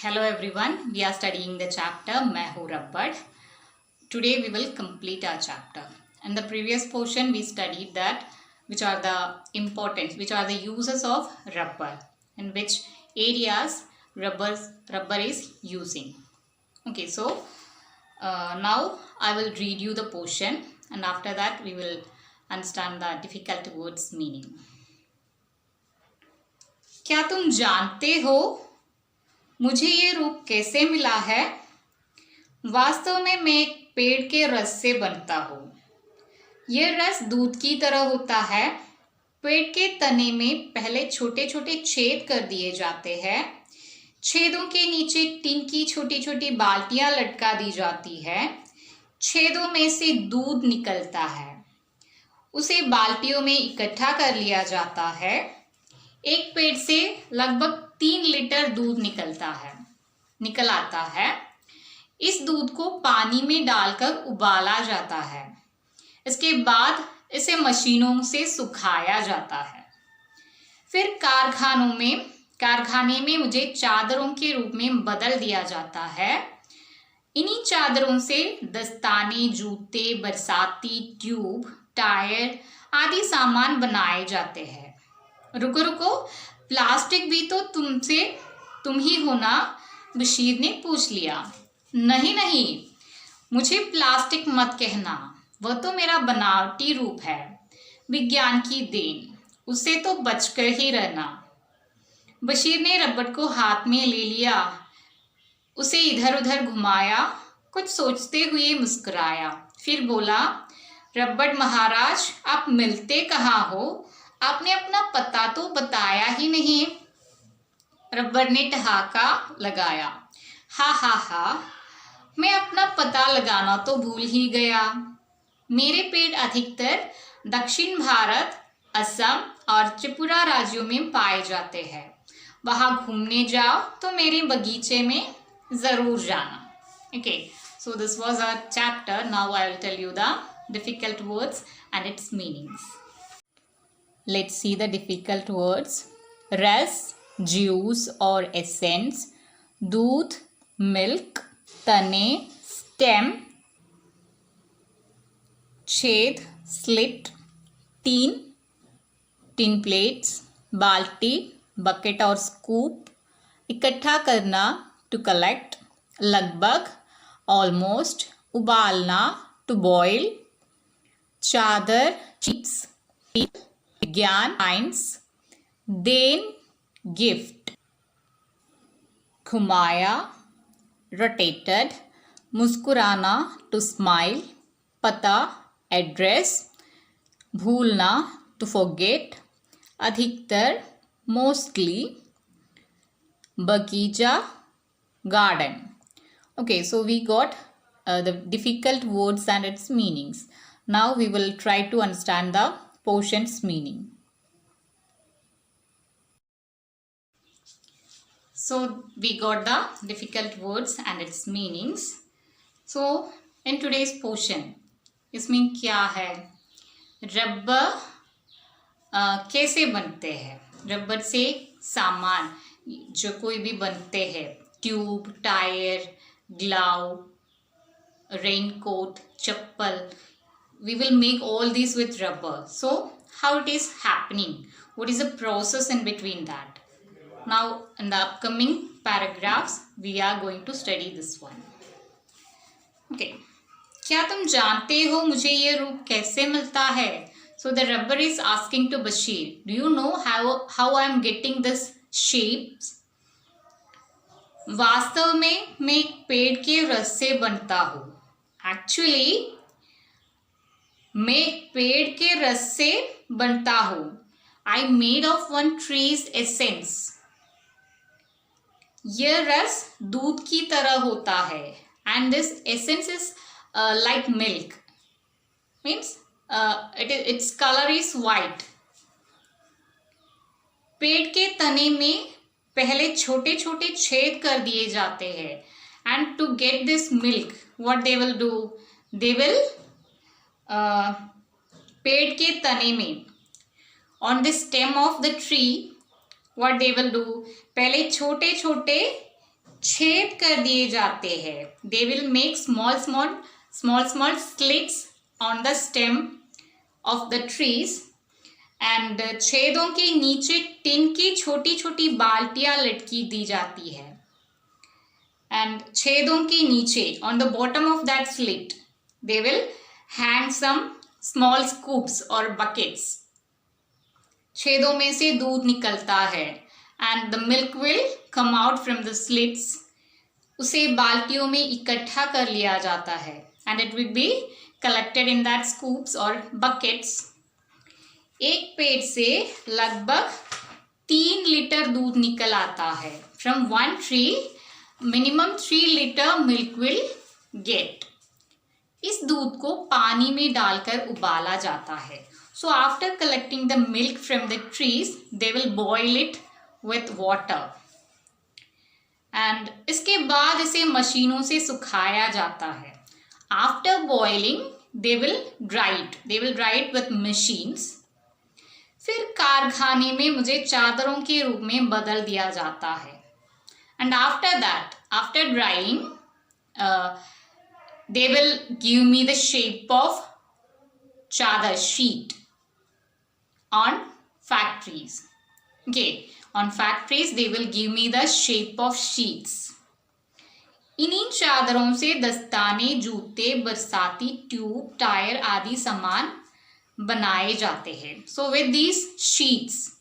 Hello everyone, we are studying the chapter मैं हूँ रबड़. Today we will complete our chapter. In the previous portion we studied that which are the uses of rubber and which areas rubber is using. Okay, so now I will read you the portion and after that we will understand the difficult words meaning. क्या तुम जानते हो मुझे ये रूप कैसे मिला है? वास्तव में मैं एक पेड़ के रस से बनता हूँ. यह रस दूध की तरह होता है. पेड़ के तने में पहले छोटे छोटे छेद कर दिए जाते हैं. छेदों के नीचे टिन की छोटी छोटी बाल्टियां लटका दी जाती है. छेदों में से दूध निकलता है. उसे बाल्टियों में इकट्ठा कर लिया जाता है. एक पेड़ से लगभग 3 लीटर दूध निकल आता है. इस दूध को पानी में डालकर उबाला जाता है. इसके बाद इसे मशीनों से सुखाया जाता है. फिर कारखाने में मुझे चादरों के रूप में बदल दिया जाता है. इन्हीं चादरों से दस्ताने, जूते, बरसाती ट्यूब, टायर आदि सामान बनाए जाते हैं. रुको, प्लास्टिक भी तो तुम ही हो ना? बशीर ने पूछ लिया. नहीं, मुझे प्लास्टिक मत कहना. वह तो मेरा बनावटी रूप है, विज्ञान की देन. उससे तो बचकर ही रहना. बशीर ने रबड़ को हाथ में ले लिया, उसे इधर उधर घुमाया, कुछ सोचते हुए मुस्कुराया. फिर बोला, रबड़ महाराज, आप मिलते कहाँ हो? आपने अपना पता तो बताया ही नहीं. रबड़ ने ठहाका लगाया. हा, मैं अपना पता लगाना तो भूल ही गया. मेरे पेड़ अधिकतर दक्षिण भारत, असम और त्रिपुरा राज्यों में पाए जाते हैं. वहाँ घूमने जाओ तो मेरे बगीचे में ज़रूर जाना. Okay, so this was our chapter. Now I will tell you the difficult words and its meanings. Let's see the difficult words. रस, juice or essence, दूध, milk, तने, stem, छेद, slit, tin plates, बाल्टी, bucket और scoop, इकट्ठा करना, to collect, लगभग, almost, उबालना, to boil, चादर, sheets, विज्ञान, साइंस, देन, गिफ्ट, घुमाया, रोटेटेड, मुस्कुराना, टू स्माइल, पता, एड्रेस, भूलना, टू फॉरगेट, अधिकतर, मोस्टली, बगीचा, garden. Okay, so we got the difficult words and its meanings. Now we will try to understand the portion's meaning. So we got the difficult words and its meanings. So in today's portion, इसमें क्या है? Rubber कैसे बनते हैं? Rubber से सामान जो कोई भी बनते हैं, tube, tyre, glove, raincoat, chappal. We will make all these with rubber. So how it is happening? What is the process in between that? Now in the upcoming paragraphs we are going to study this one. Okay. क्या तुम जानते हो मुझे ये रूप कैसे मिलता है? So the rubber is asking to Bashir, do you know how I am getting this shapes? वास्तव में मैं एक पेड़ के रस से बनता हूँ. Actually मैं एक पेड़ के रस से बनता हूँ. I made of one tree's essence. यह रस दूध की तरह होता है. And this essence is like milk. Means its color is white. पेड़ के तने में पहले छोटे छोटे छेद कर दिए जाते हैं. And to get this milk, what they will do? They will पेड़ के तने में, on the stem of the tree, what they will do? पहले छोटे छोटे छेद कर दिए जाते हैं. They will make small slits on the stem of the trees. And छेदों के नीचे टिन की छोटी छोटी बाल्टियां लटकी दी जाती है. And छेदों के नीचे on the bottom of that slit they will hang some small scoops or buckets. छेदों में से दूध निकलता है. And the milk will come out from the slits. उसे बाल्टियों में इकट्ठा कर लिया जाता है. And it will be collected in that scoops or buckets. एक पेड़ से लगभग 3 लीटर दूध निकल आता है. From one tree minimum 3 liter milk will get. इस दूध को पानी में डालकर उबाला जाता है. So after collecting the milk from the trees, they will boil it with water. And इसके बाद इसे मशीनों से सुखाया जाता है. After boiling, they will dry it. They will dry it with machines. फिर कारखाने में मुझे चादरों के रूप में बदल दिया जाता है. And after that, after drying, they will give me the shape of chadar sheet on factories. Okay, on factories they will give me the shape of sheets. इन्हीं चादरों से दस्ताने, जूते, बरसाती ट्यूब, टायर आदि सामान बनाए जाते हैं. So with these sheets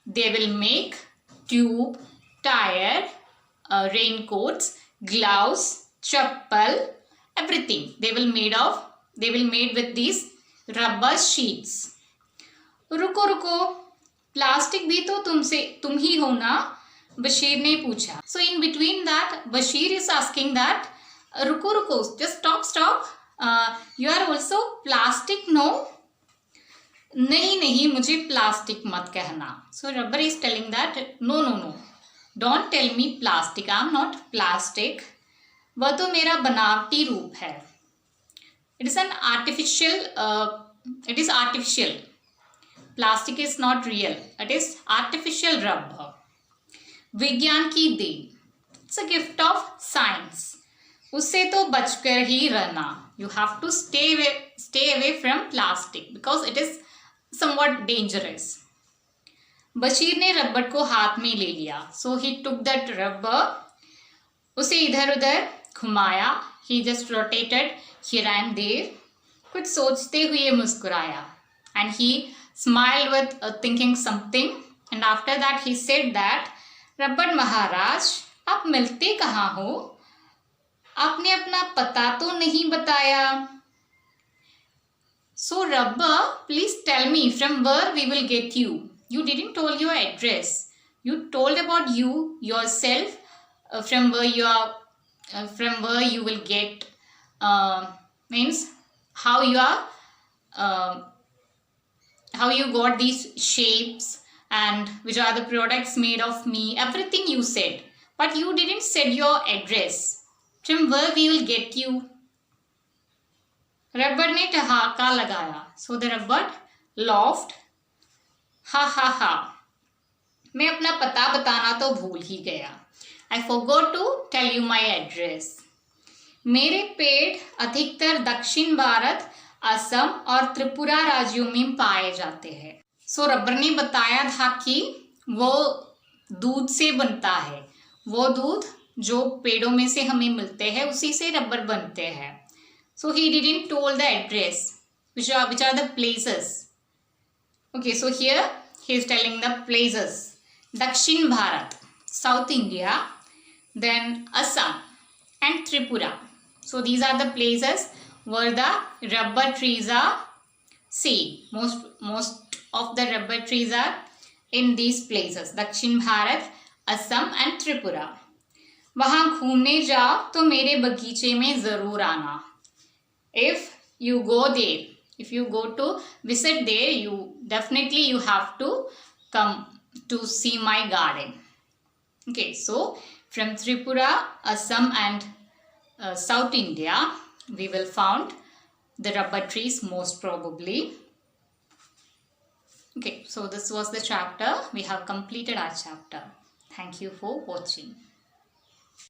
they will make tube, tire, raincoats, gloves, chappal, everything. They will made with these rubber sheets. रुको रुको, प्लास्टिक भी तो तुम ही हो ना, बशीर ने पूछा. So in between that Bashir is asking that रुको रुको, just stop, you are also plastic, no? नहीं मुझे प्लास्टिक मत कहना. So rubber is telling that no, don't tell me plastic, I am not plastic. वह तो मेरा बनावटी रूप है. It is artificial. Plastic is not real. It is artificial rubber. विज्ञान की then. It's a gift of science. उससे तो बचकर ही रहना. You have to stay away from plastic because it is somewhat dangerous. Bashir ने रबड़ को हाथ में ले लिया. So he took that rubber. उसे इधर उधर घुमाया. He just rotated here and there. कुछ सोचते हुए मुस्कुराया. And he smiled with thinking something. And after that he said that रबड़ महाराज, आप मिलते कहाँ हो? आपने अपना पता तो नहीं बताया. So rubber, please tell me from where we will get you. You didn't told your address. You told about yourself, from where you will get, means how you got these shapes and which are the products made of me. Everything you said, but you didn't said your address. From where we will get you. रबड़ ने ठहाका लगाया. So the rubber laughed. हा. मैं अपना पता बताना तो भूल ही गया. I forgot to tell you my address. मेरे पेड़ अधिकतर दक्षिण भारत, असम और त्रिपुरा राज्यों में पाए जाते हैं. सो रबड़ ने बताया था कि वो दूध से बनता है. वो दूध जो पेड़ों में से हमें मिलते हैं उसी से रबड़ बनते हैं. So he didn't told the address, which are the places. Okay, so here he is telling the places. Dakshin Bharat, South India, then Assam and Tripura. So these are the places where the rubber trees are seen. Most of the rubber trees are in these places. Dakshin Bharat, Assam and Tripura. वहाँ घूमने जाओ तो मेरे बगीचे में ज़रूर आना. If you go to visit there, you have to come to see my garden. Okay, so from Tripura, Assam and South India, we will found the rubber trees most probably. Okay, so this was the chapter. We have completed our chapter. Thank you for watching.